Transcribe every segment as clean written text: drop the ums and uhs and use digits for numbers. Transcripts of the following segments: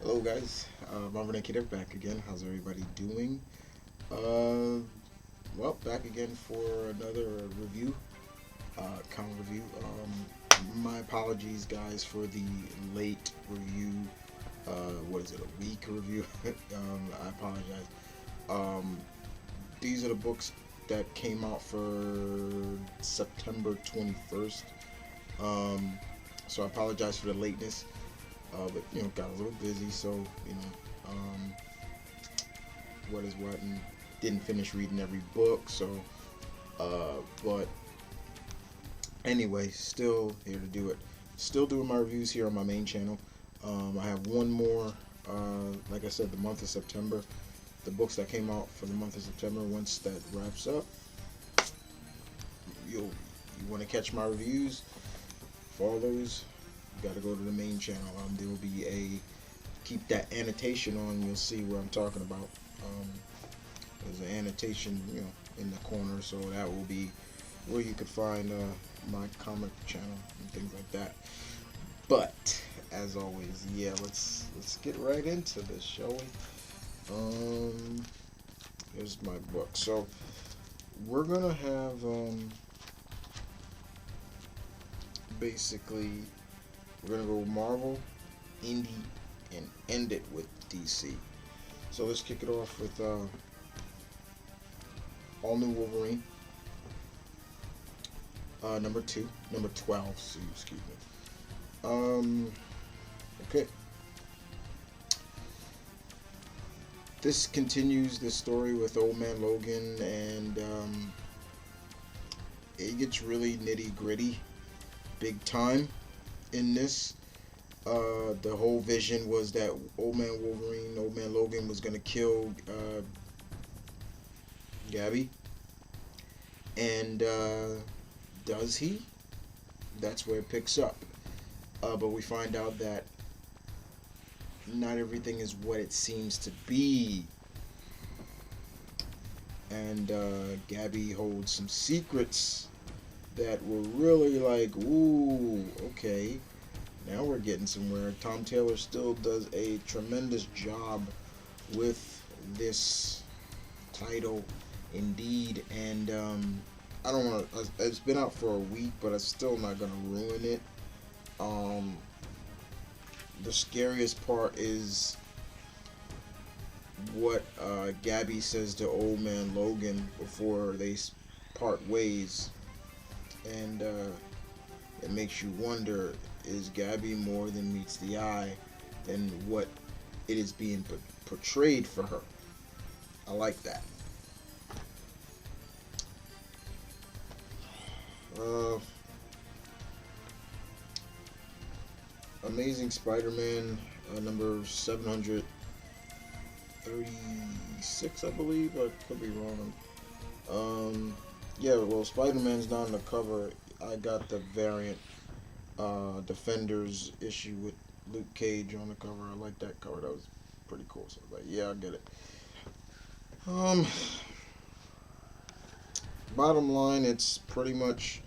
Hello guys, Marvin and Kid back again. How's everybody doing? Uh, Back again for another review, comic review. My apologies guys for the late review. What is it, a week review? I apologize. Um, these are the books that came out for September 21st. Um, so I apologize for the lateness. But got a little busy, so um, what is what, and didn't finish reading every book. So, but anyway, still here to do it. Still doing my reviews here on my main channel. I have one more. Like I said, the month of September, the books that came out for the month of September. Once that wraps up, you want to catch my reviews for all those. You got to go to the main channel. There will be keep that annotation on. You'll see where I'm talking about. There's an annotation, in the corner, so that will be where you could find my comic channel and things like that. But as always, yeah, let's get right into this, shall we? Here's my book. So we're gonna have basically. We're going to go Marvel, Indie, and end it with DC. So let's kick it off with All New Wolverine, number 12, excuse me. Okay. This continues the story with Old Man Logan, and it gets really nitty gritty, big time. In this, the whole vision was that Old Man Logan was gonna kill Gabby, and does he? That's where it picks up. But we find out that not everything is what it seems to be, and Gabby holds some secrets that were really like, ooh, okay, now we're getting somewhere. Tom Taylor still does a tremendous job with this title, indeed, and I don't want to. It's been out for a week, but I'm still not gonna ruin it. The scariest part is what Gabby says to Old Man Logan before they part ways. And it makes you wonder, is Gabby more than meets the eye than what it is being portrayed for her? I like that. Amazing Spider-Man, number 736, I believe. I could be wrong. Yeah, well, Spider-Man's not on the cover. I got the variant Defenders issue with Luke Cage on the cover. I like that cover. That was pretty cool. So I was like, yeah, I get it. Bottom line, it's pretty much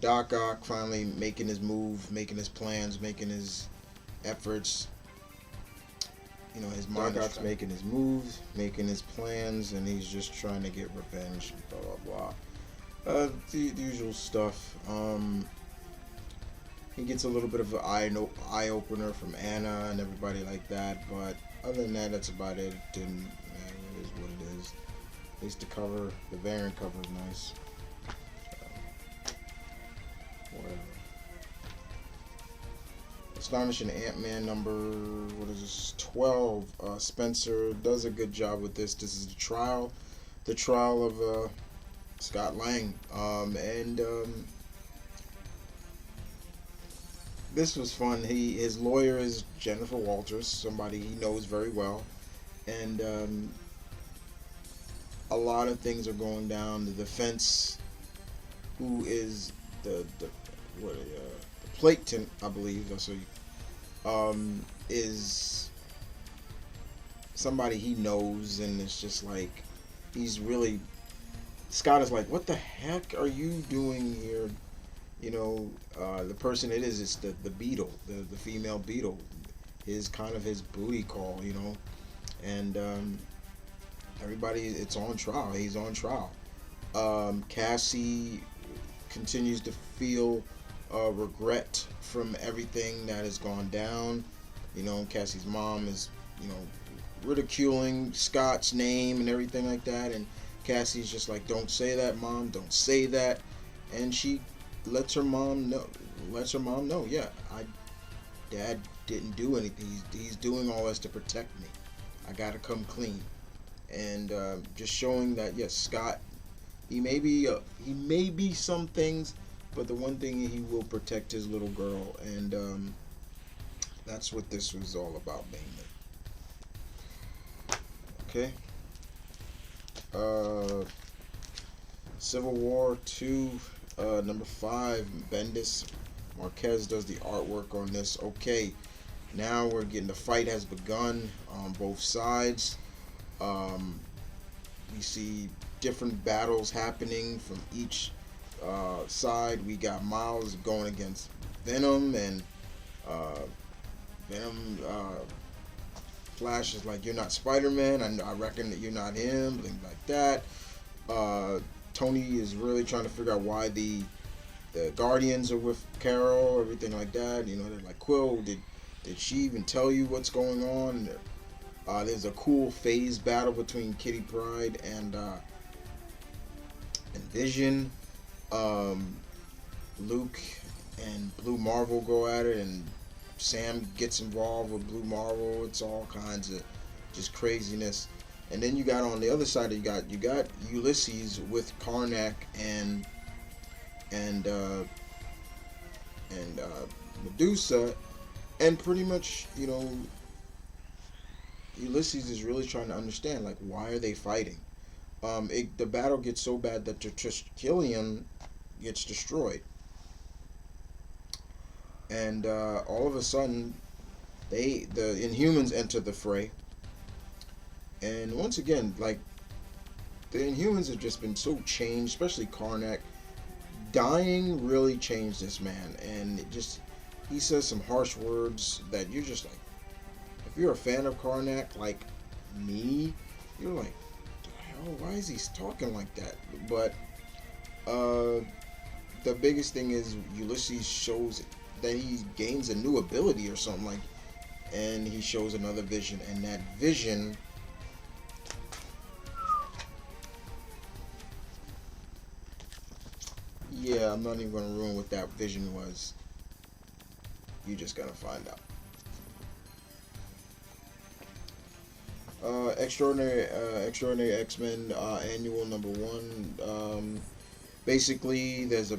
Doc Ock finally making his move, making his plans, making his efforts. His Doc Ock's making his moves, making his plans, and he's just trying to get revenge. Blah blah blah. The usual stuff. He gets a little bit of an eye opener from Anna and everybody like that, but other than that, that's about it. It didn't matter. It is what it is. At least the variant cover is nice. Whatever. Astonishing AntMan number, 12. Spencer does a good job with this. This is the trial of Scott Lang, and this was fun. His lawyer is Jennifer Walters, somebody he knows very well, and a lot of things are going down. The defense, who is the plaintiff, I believe, is somebody he knows, and it's just like he's really. Scott is like, what the heck are you doing here? The person it is the Beetle, the female Beetle, his kind of his booty call, you know, and everybody, it's on trial. He's on trial. Cassie continues to feel regret from everything that has gone down. You know, Cassie's mom is, you know, ridiculing Scott's name and everything like that, and Cassie's just like, "Don't say that, mom. Don't say that," and she lets her mom know. Yeah, dad didn't do anything. He's doing all this to protect me. I gotta come clean, and just showing that yes, Scott, he may be some things, but the one thing, he will protect his little girl, and that's what this was all about mainly. Okay. Uh, Civil War 2, number 5, Bendis Marquez does the artwork on this. Okay, now we're getting, the fight has begun on both sides. We see different battles happening from each side. We got Miles going against Venom, and uh, Venom Flash is like, "You're not Spider-Man. I reckon that you're not him," things like that. Tony is really trying to figure out why the Guardians are with Carol, everything like that. You know, they're like, "Quill, did she even tell you what's going on?" There's a cool phase battle between Kitty Pryde and Vision. Luke and Blue Marvel go at it, and Sam gets involved with Blue Marvel. It's all kinds of just craziness. And then you got on the other side, you got Ulysses with Karnak and Medusa, and pretty much, you know, Ulysses is really trying to understand, like, why are they fighting? The battle gets so bad that the Triskelion gets destroyed, and all of a sudden, the Inhumans enter the fray, and once again, like, the Inhumans have just been so changed, especially Karnak. Dying really changed this man, and he says some harsh words that you're just like, if you're a fan of Karnak, like me, you're like, hell, why is he talking like that? But the biggest thing is Ulysses shows that he gains a new ability or something, like, and he shows another vision, and that vision, yeah, I'm not even gonna ruin what that vision was. You just gotta find out. Extraordinary X-Men annual number 1. Basically, there's a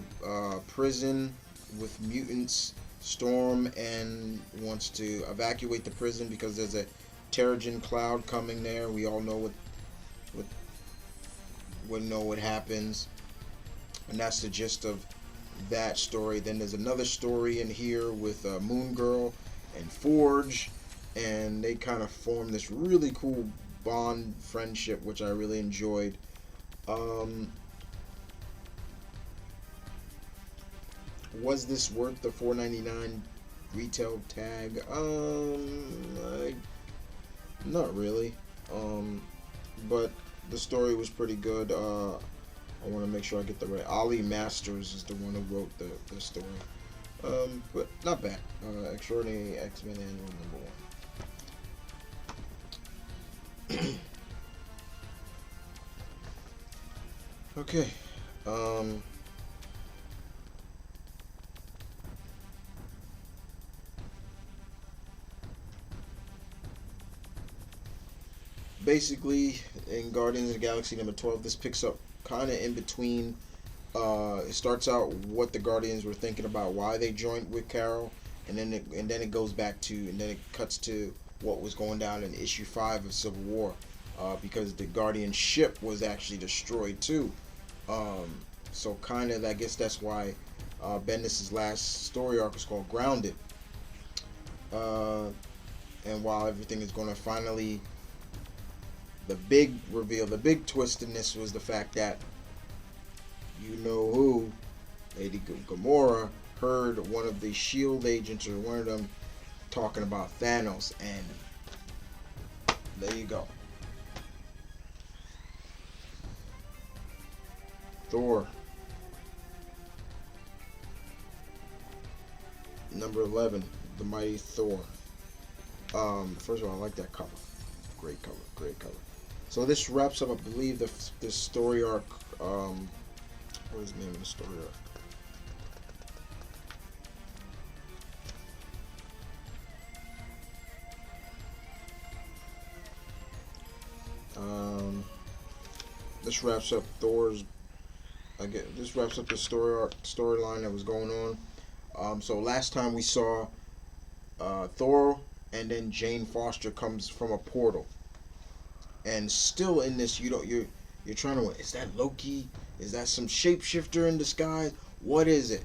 prison with mutants. Storm and wants to evacuate the prison because there's a Terrigen cloud coming there. We all know what happens, and that's the gist of that story. Then there's another story in here with Moon Girl and Forge, and they kind of form this really cool bond friendship, which I really enjoyed. Was this worth the $4.99 retail tag? Not really. But the story was pretty good. I want to make sure I get the right. Ollie Masters is the one who wrote the story. But not bad. Extraordinary X-Men annual number 1. Okay. Basically, in Guardians of the Galaxy number 12, this picks up kind of in between. It starts out what the Guardians were thinking about, why they joined with Carol, and then it goes back to, and then it cuts to what was going down in issue 5 of Civil War, because the Guardian ship was actually destroyed too. So kind of, I guess that's why Bendis' last story arc is called Grounded. And while everything is going to finally, the big reveal, the big twist in this was the fact that, you know who, Lady Gamora, heard one of the SHIELD agents, or one of them, talking about Thanos, and there you go. Thor, number 11, the mighty Thor. First of all, I like that cover. Great cover, great cover. So this wraps up, I believe, the story arc. What is the name of the story arc? This wraps up Thor's. This wraps up the storyline that was going on. So last time we saw Thor, and then Jane Foster comes from a portal, and still in this, you're trying to. Is that Loki? Is that some shapeshifter in disguise? What is it?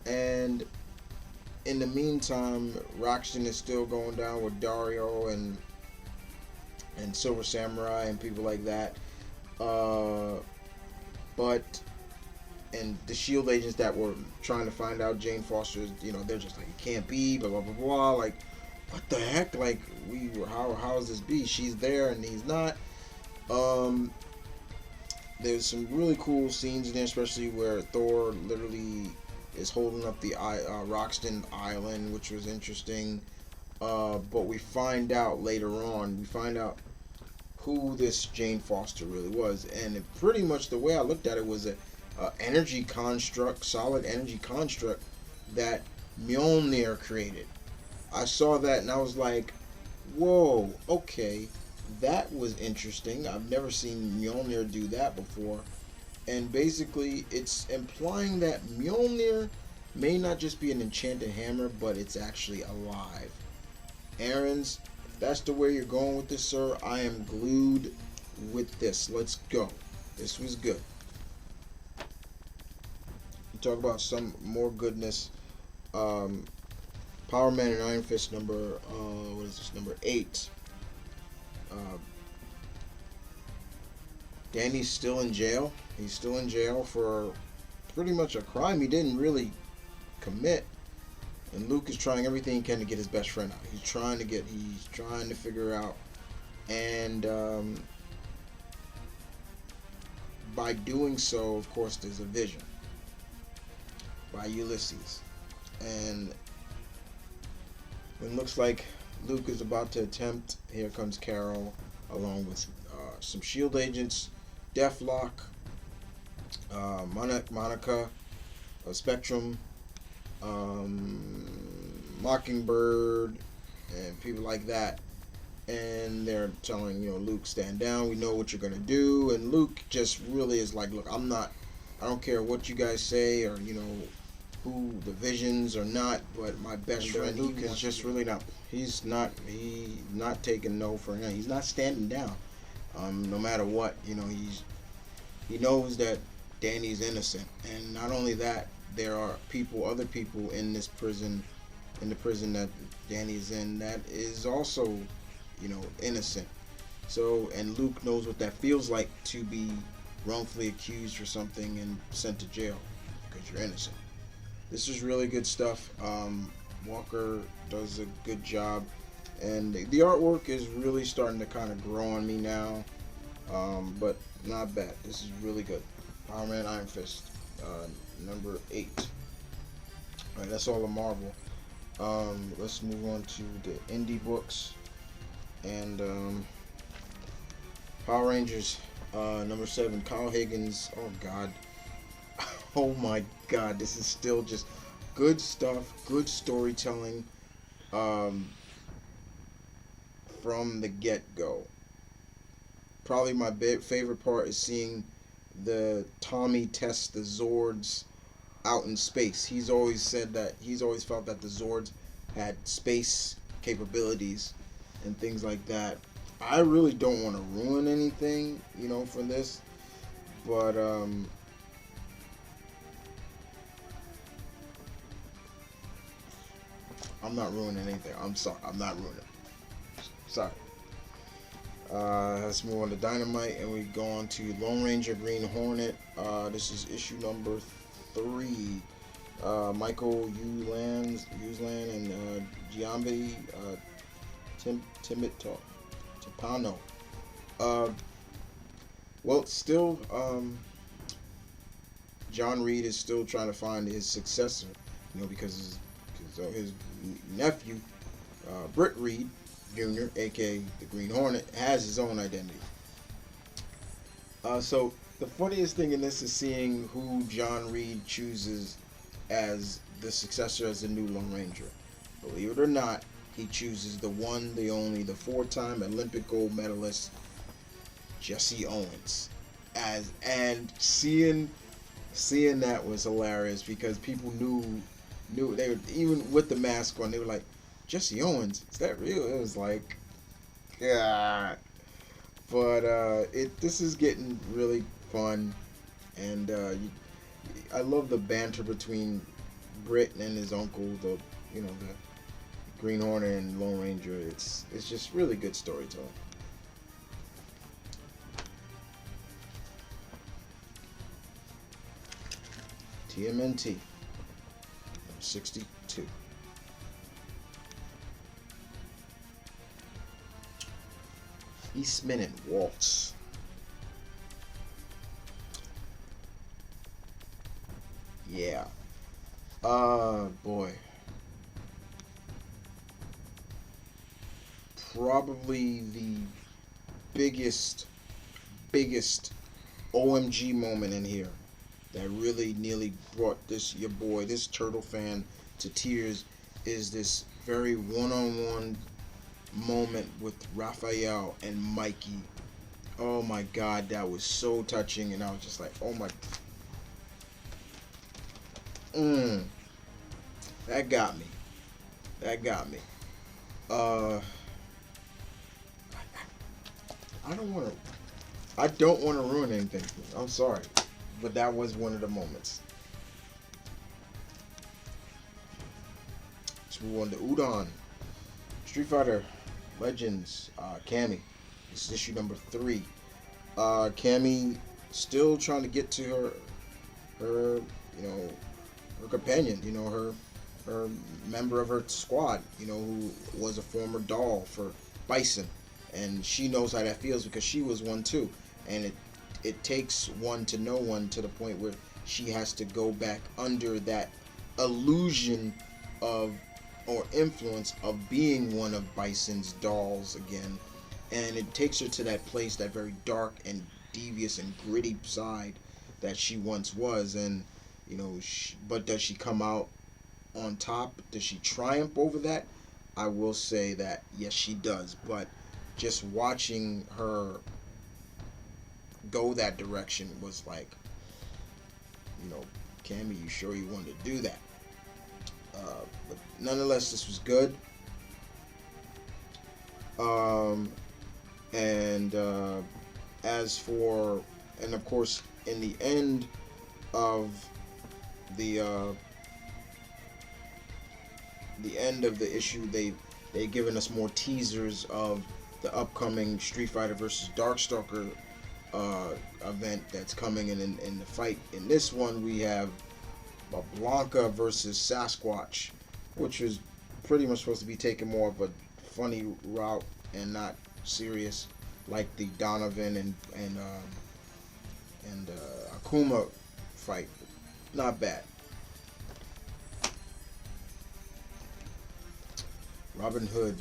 And in the meantime, Roxton is still going down with Dario and Silver Samurai and people like that. But and the Shield agents that were trying to find out Jane Foster's, they're just like, it can't be, blah blah blah blah. Like, what the heck? Like, how is this be? She's there and he's not. There's some really cool scenes in there, especially where Thor literally is holding up the Roxton Island, which was interesting. But we find out later on, who this Jane Foster really was, and pretty much the way I looked at it was a energy construct, solid energy construct that Mjolnir created. I saw that and I was like, whoa, okay, that was interesting. I've never seen Mjolnir do that before. And basically it's implying that Mjolnir may not just be an enchanted hammer, but it's actually alive. Aaron's, if that's the way you're going with this, sir, I am glued with this. Let's go. This was good. Talk about some more goodness. Power Man and Iron Fist number number 8. Danny's still in jail. He's still in jail for pretty much a crime he didn't really commit. And Luke is trying everything he can to get his best friend out. He's trying to figure out, and by doing so, of course, there's a vision by Ulysses, and it looks like Luke is about to attempt. Here comes Carol, along with some Shield agents, Deathlock, Monica, Spectrum, Mockingbird, and people like that. And they're telling Luke, stand down. We know what you're gonna do. And Luke just really is like, look, I don't care what you guys say, or who the visions or not, but my best friend Luke is just really not. He's not taking no for him. He's not standing down. No matter what, he knows that Danny's innocent, and not only that, there are other people in this prison, in the prison that Danny's in, that is also, innocent. So, and Luke knows what that feels like, to be wrongfully accused for something and sent to jail because you're innocent. This is really good stuff. Walker does a good job, and the artwork is really starting to kind of grow on me now, but not bad. This is really good. Power Man Iron Fist, number 8. Alright, that's all of Marvel. Let's move on to the indie books, and Power Rangers, number 7, Kyle Higgins. Oh god. Oh my god, this is still just good stuff, good storytelling from the get-go. Probably my favorite part is seeing the Tommy test the Zords out in space. He's always felt that the Zords had space capabilities and things like that. I really don't want to ruin anything, for this, but I'm not ruining anything. I'm sorry. I'm not ruining it. Sorry. Let's move on to Dynamite, and we go on to Lone Ranger Green Hornet. This is issue number 3. Michael Uslan and Giambi Timito Tipano. Uh, well, still, John Reed is still trying to find his successor. Because his nephew, Britt Reed Jr., aka the Green Hornet, has his own identity. So the funniest thing in this is seeing who John Reed chooses as the successor as the new Lone Ranger. Believe it or not, he chooses the one, the only, the four-time Olympic gold medalist Jesse Owens. And seeing that was hilarious because people knew they were, even with the mask on, they were like, Jesse Owens, is that real? It was like, yeah. But this is getting really fun, and I love the banter between Britt and his uncle, the Green Hornet and Lone Ranger. It's just really good storytelling. TMNT number 62. Eastman and Waltz. Yeah. Boy. Probably the biggest OMG moment in here that really nearly brought this Turtle fan to tears is this very one-on-one moment with Raphael and Mikey. Oh my God, that was so touching, and I was just like, oh my, that got me. I don't want to ruin anything. I'm sorry, but that was one of the moments. Let's move on to Udon. Street Fighter Legends, Cammy. This is issue number 3. Cammy still trying to get to her companion, her member of her squad, who was a former doll for Bison, and she knows how that feels because she was one too, and it takes one to know one to the point where she has to go back under that illusion of or influence of being one of Bison's dolls again, and it takes her to that place, that very dark and devious and gritty side that she once was, and but does she come out on top? Does she triumph over that? I will say that yes, she does, but just watching her go that direction was like, Cammy, you sure you wanted to do that? But nonetheless, this was good. And as for, and of course, in the end of the end of the issue, they've given us more teasers of the upcoming Street Fighter versus Darkstalker event that's coming in the fight. In this one, we have Blanca versus Sasquatch, which was pretty much supposed to be taking more of a funny route and not serious, like the Donovan and Akuma fight. Not bad. Robin Hood,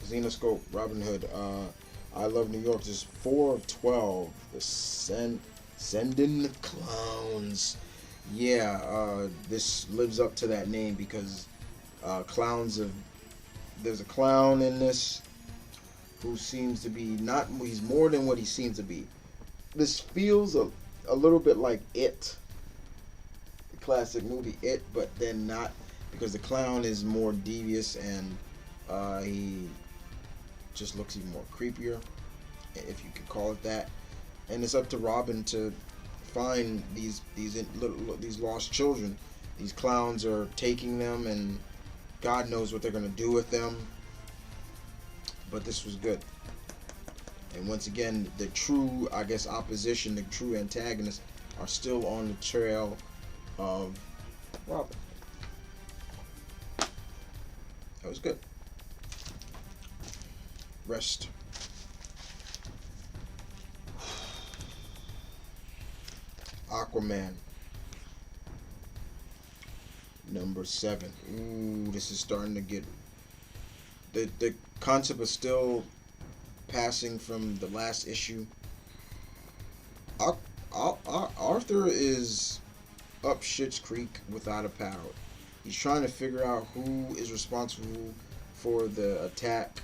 Zenescope, Robin Hood. I Love New York. This is 4 of 12. The Sendin Clowns. Yeah, this lives up to that name because there's a clown in this who seems to be he's more than what he seems to be. This feels a little bit like It, the classic movie It, but then not, because the clown is more devious and he just looks even more creepier, if you could call it that. And it's up to Robin to find these lost children. These clowns are taking them, and God knows what they're gonna do with them. But this was good. And once again, the true, I guess, opposition, the true antagonists are still on the trail of Robin. That was good. Rest. Aquaman. Number 7. Ooh, this is starting to get... The concept is still passing from the last issue. Arthur is up Shit's Creek without a paddle. He's trying to figure out who is responsible for the attack.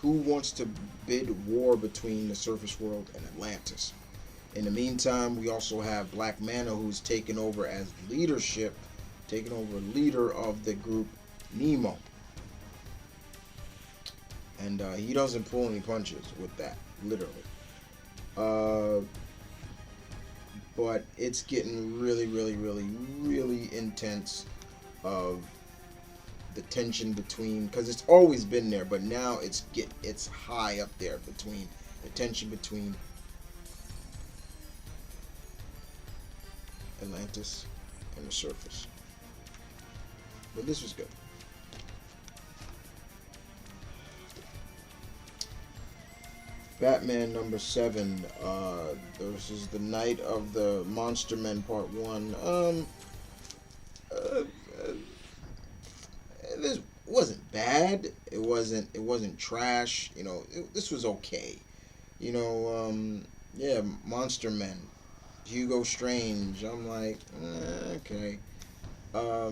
Who wants to bid war between the surface world and Atlantis. In the meantime, we also have Black Manta, who's taken over as leader of the group Nemo. And he doesn't pull any punches with that, literally. But it's getting really, really, really, really intense of the tension between, because it's always been there, but now it's high up there between the tension between Atlantis and the surface. But this was good. Batman number 7. This is the Night of the Monster Men Part 1. This wasn't bad. It wasn't trash. This was okay. Yeah, Monster Men. Hugo Strange. I'm like, okay. Yeah,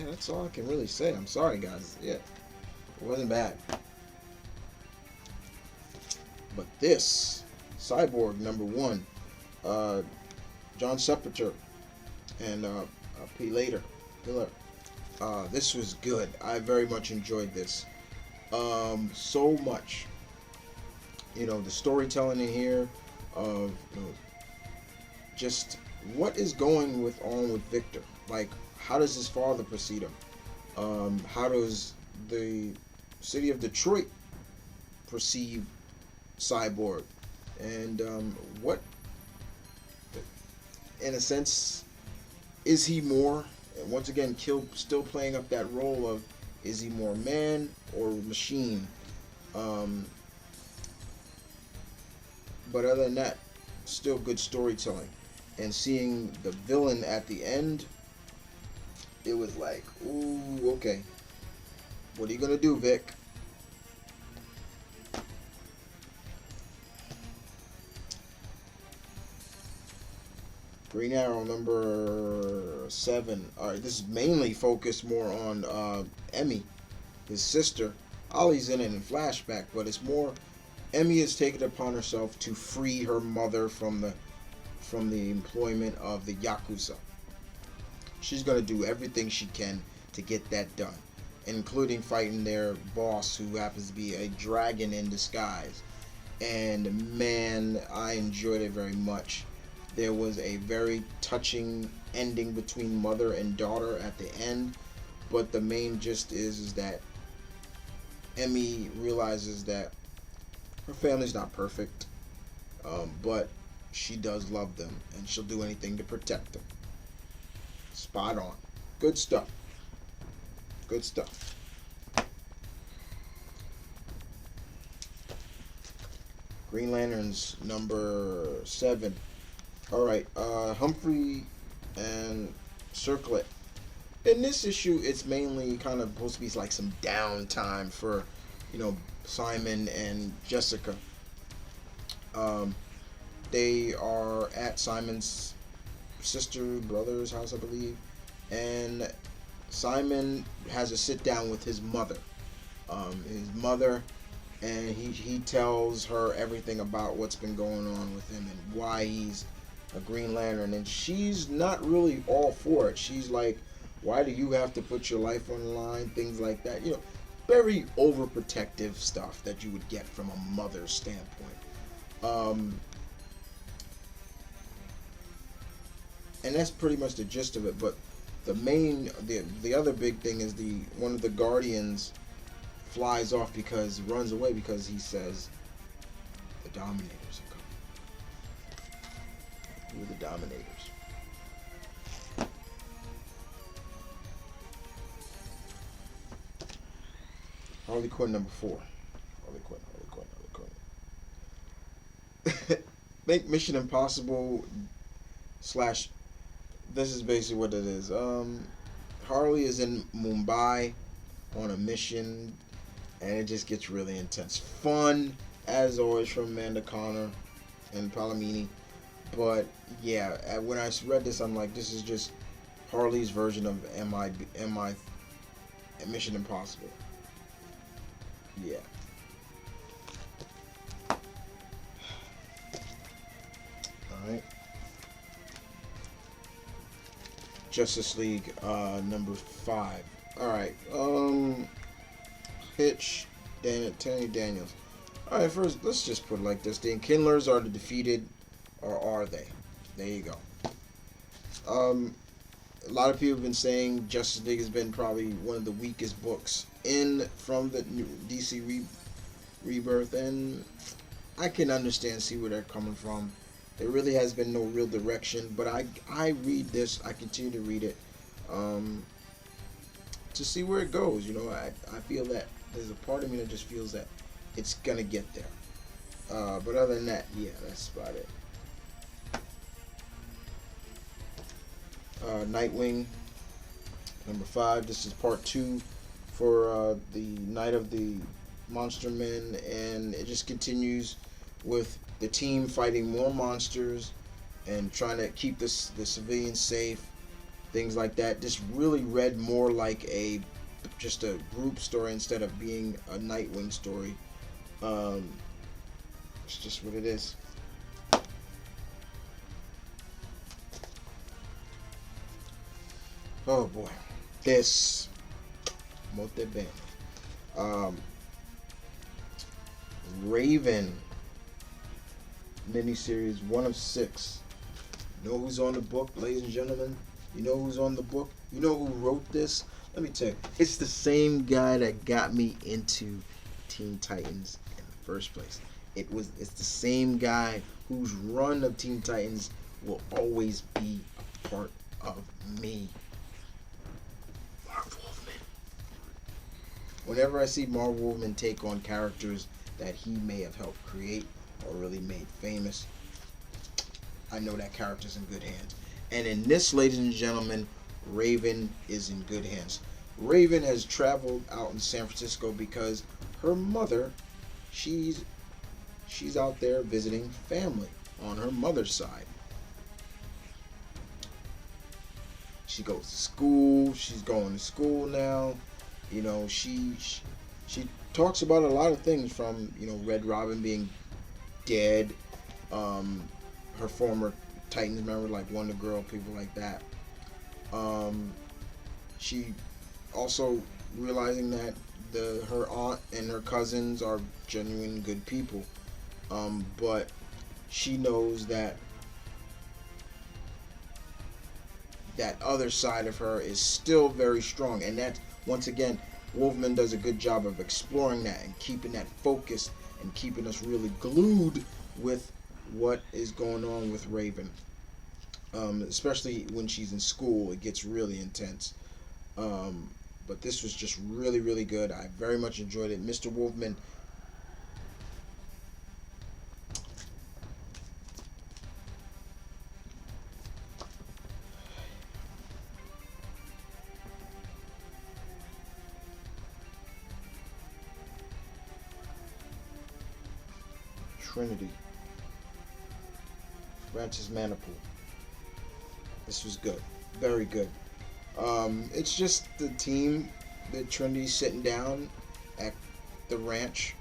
that's all I can really say. I'm sorry, guys. Yeah, it wasn't bad. But this, Cyborg number 1, John Sepulcher and P. Pillar. This was good. I very much enjoyed this. So much. The storytelling in here of just what is going on with Victor. Like, how does his father precede him? How does the city of Detroit perceive Cyborg? And what, in a sense, is he more? And once again, still playing up that role of, is he more man or machine? But other than that, still good storytelling. And seeing the villain at the end, it was like, ooh, okay. What are you gonna do, Vic? Green Arrow number 7. Alright, this is mainly focused more on Emmy, his sister. Ollie's in it in flashback, but it's more Emmy has taken it upon herself to free her mother from the employment of the Yakuza. She's going to do everything she can to get that done, including fighting their boss, who happens to be a dragon in disguise. And man, I enjoyed it very much. There was a very touching ending between mother and daughter at the end, but the main gist is that Emmy realizes that her family's not perfect, but she does love them, and she'll do anything to protect them. Spot on. Good stuff. Good stuff. Green Lanterns number 7. Alright, Humphrey and Circlet. In this issue, it's mainly kind of supposed to be like some downtime for, Simon and Jessica. They are at Simon's brother's house, I believe, and Simon has a sit down with his mother. And he tells her everything about what's been going on with him and why he's a Green Lantern, and she's not really all for it. She's like, why do you have to put your life on the line? Things like that. Very overprotective stuff that you would get from a mother's standpoint. And that's pretty much the gist of it. But the other big thing is one of the Guardians flies off runs away because he says the Dominators are coming. Who are the Dominators? Harley Quinn number 4. Harley Quinn, Harley Quinn. Make Mission Impossible slash. This is basically what it is. Harley is in Mumbai on a mission, and it just gets really intense. Fun as always from Amanda Connor and Palomini, but yeah, when I read this, I'm like, this is just Harley's version of MI Mission Impossible. Yeah. All right. Justice League number 5. All right. Hitch, Tony Daniels. All right. First, let's just put it like this: the Enkindlers are the defeated, or are they? There you go. A lot of people have been saying Justice League has been probably one of the weakest books from the new DC rebirth, and I can see where they're coming from. There really has been no real direction, but I read this, I continue to read it, to see where it goes. You know, I feel that there's a part of me that just feels that it's gonna get there. But other than that, yeah, that's about it. Nightwing number 5. This is part 2 for the Night of the Monster Men, and it just continues with the team fighting more monsters and trying to keep the civilians safe, things like that. This really read more like just a group story instead of being a Nightwing story. It's just what it is. Oh boy, this Mote Bene. Raven miniseries 1 of 6. You know who's on the book, ladies and gentlemen? You know who's on the book? You know who wrote this? Let me tell you, it's the same guy that got me into Teen Titans in the first place. It's the same guy whose run of Teen Titans will always be a part of me. Marv Wolfman. Whenever I see Marv Wolfman take on characters that he may have helped create or really made famous, I know that character's in good hands. And in this, ladies and gentlemen, Raven is in good hands. Raven has traveled out in San Francisco because her mother, she's out there visiting family on her mother's side. She goes to school. She's going to school now. You know, she talks about a lot of things, from, you know, Red Robin being dead, her former Titans member like Wonder Girl, people like that. She also realizing that her aunt and her cousins are genuine good people, but she knows that other side of her is still very strong, and that, once again, Wolfman does a good job of exploring that and keeping that focused and keeping us really glued with what is going on with Raven. Especially when she's in school, it gets really intense. But this was just really, really good. I very much enjoyed it. Mr. Wolfman, Trinity, Francis Manipool. This was good, very good. It's just the team, the Trinity sitting down at the ranch,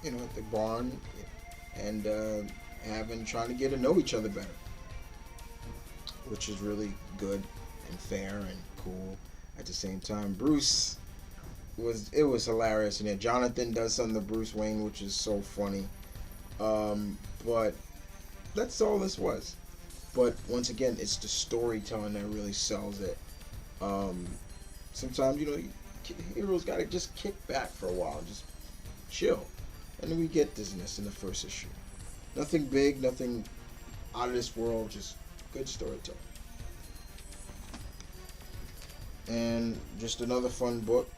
you know, at the barn, and trying to get to know each other better, which is really good and fair and cool at the same time. Bruce was hilarious, and Jonathan does something to Bruce Wayne, which is so funny. But that's all this was. But once again, it's the storytelling that really sells it. Sometimes, you know, heroes gotta just kick back for a while, just chill, and then we get this in the first issue. Nothing big, nothing out of this world, just good storytelling. And just another fun book.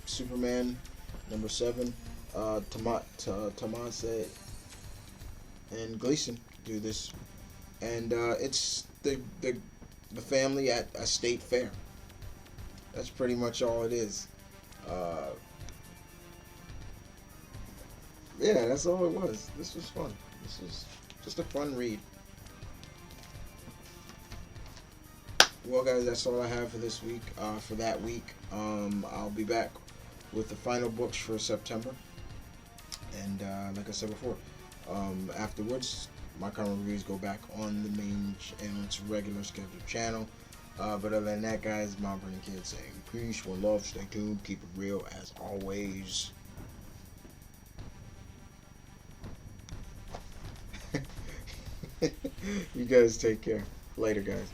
Superman #7. Tomase and Gleason do this, and it's the family at a state fair. That's pretty much all it is. Uh, yeah, that's all it was. This was fun. This was just a fun read. Well, guys, that's all I have for this week. For that week, I'll be back with the final books for September. And like I said before, afterwards, my current reviews go back on the main and its regular scheduled channel. But other than that, guys, my brain kid saying peace, one love, stay tuned, keep it real as always. You guys take care. Later, guys.